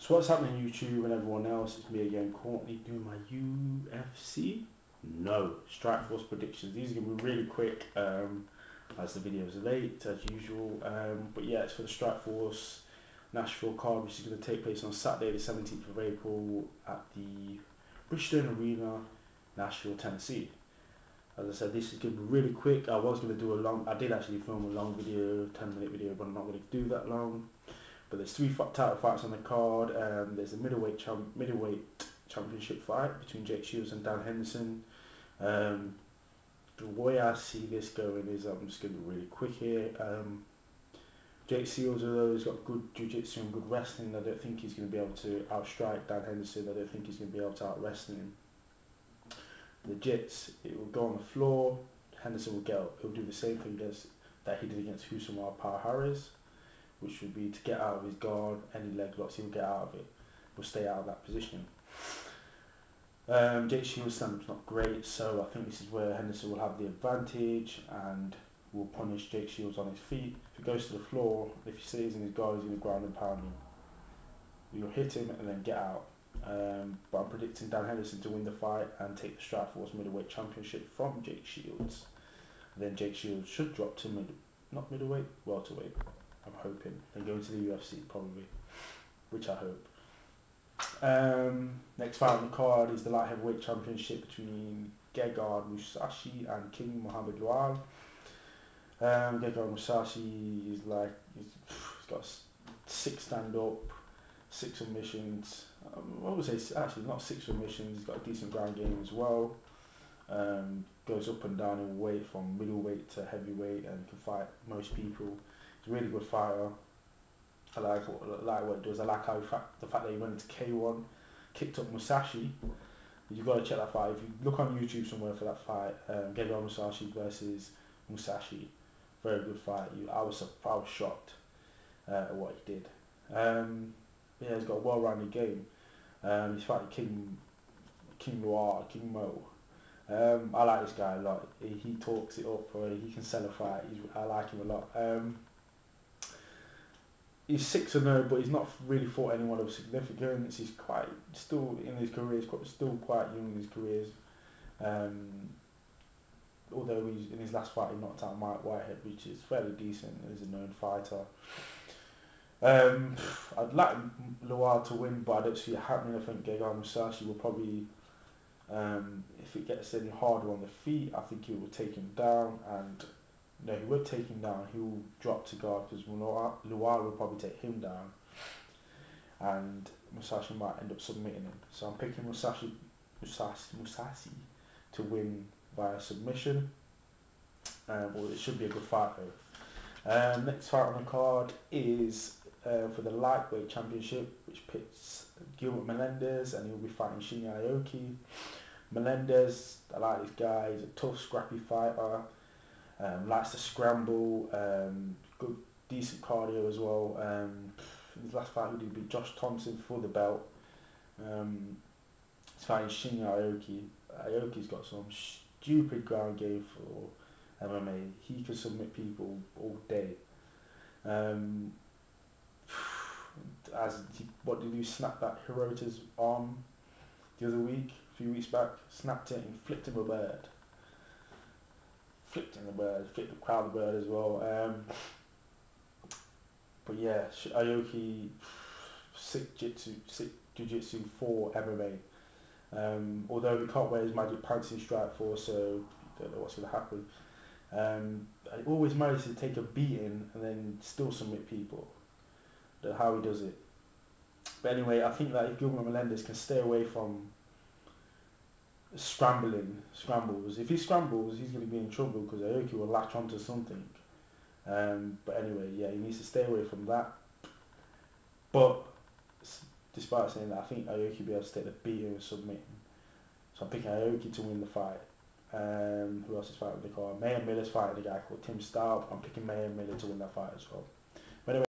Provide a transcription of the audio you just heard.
So what's happening YouTube and everyone else? It's me again, Courtney, doing my UFC? No, Strikeforce predictions. These are going to be really quick as the videos are late as usual. But yeah, it's for the Strikeforce Nashville card, which is going to take place on Saturday the 17th of April at the Bridgestone Arena, Nashville, Tennessee. As I said, this is going to be really quick. I was going to do I did actually film a long video, 10-minute video, but I'm not going to do that long. But there's three title fights on the card. There's a middleweight championship fight between Jake Shields and Dan Henderson. The way I see this going is, I'm just going to be really quick here. Jake Shields, although he's got good jiu-jitsu and good wrestling, I don't think he's going to be able to outstrike Dan Henderson. I don't think he's going to be able to out-wrestle him. The Jits, it will go on the floor. Henderson will get up. He'll do the same thing that he did against Husumar Harris, which would be to get out of his guard, any leg locks, he'll get out of it. He'll stay out of that position. Jake Shields' stand-up's not great, so I think this is where Henderson will have the advantage and will punish Jake Shields on his feet. If he goes to the floor, if he stays in his guard, he's going to ground and pound him. You'll hit him and then get out. But I'm predicting Dan Henderson to win the fight and take the Strikeforce middleweight championship from Jake Shields. And then Jake Shields should drop to not middleweight, welterweight. I'm hoping. And go into the UFC probably, which I hope. Next fight on the card is the light heavyweight championship between Gegard, Mousasi and King Mohammed Lawal. Gegard Mousasi is he's got 6 stand-up, 6 submissions. I would say actually not 6 submissions. He's got a decent ground game as well. Goes up and down in weight from middleweight to heavyweight and can fight most people. He's a really good fighter. I like what he does. I like how the fact that he went into K1, kicked up Mousasi. You've got to check that fight. If you look on YouTube somewhere for that fight, Gegard Mousasi versus Mousasi, very good fight. I was shocked at what he did. Yeah, he's got a well-rounded game. He's fighting King Mo. I like this guy a lot. He talks it up. He can sell a fight. I like him a lot. He's 6-0, but he's not really fought anyone of significance. He's still in his career. He's still quite young in his careers. Although in his last fight he knocked out Whitehead, which is fairly decent. He's a known fighter. I'd like Lawal to win, but I don't see it happening. I think Gegard Mousasi will probably, if it gets any harder on the feet, I think he will take him down. And no, he won't take him down. He will drop to guard because Lawal will probably take him down, and Mousasi might end up submitting him. So I'm picking Mousasi to win via submission. Well, it should be a good fight though. Next fight on the card is for the lightweight championship, which pits Gilbert Melendez, and he'll be fighting Shinya Aoki. Melendez, I like this guy. He's a tough, scrappy fighter. Likes to scramble. Good, decent cardio as well. In his last fight, he did beat Josh Thompson for the belt. He's fighting Shinya Aoki. Aoki's got some stupid ground game for MMA. He can submit people all day. What did you snap that Hirota's arm the other week, a few weeks back? Snapped it and flipped him a bird. Flipped the crowd a bird as well. But yeah, Aoki, sick jiu-jitsu for MMA. Although he can't wear his magic pants in Strikeforce, so you don't know what's going to happen. He always manages to take a beating and then still submit people. Don't know how he does it. But anyway, I think that if Gilbert Melendez can stay away from scrambles. If he scrambles, he's going to be in trouble because Aoki will latch onto something. But anyway, yeah, he needs to stay away from that. But despite saying that, I think Aoki will be able to take the beating and submitting. So I'm picking Aoki to win the fight. Who else is fighting the card? Mayor Miller's fighting a guy called Tim Stout. I'm picking Mayor Miller to win that fight as well.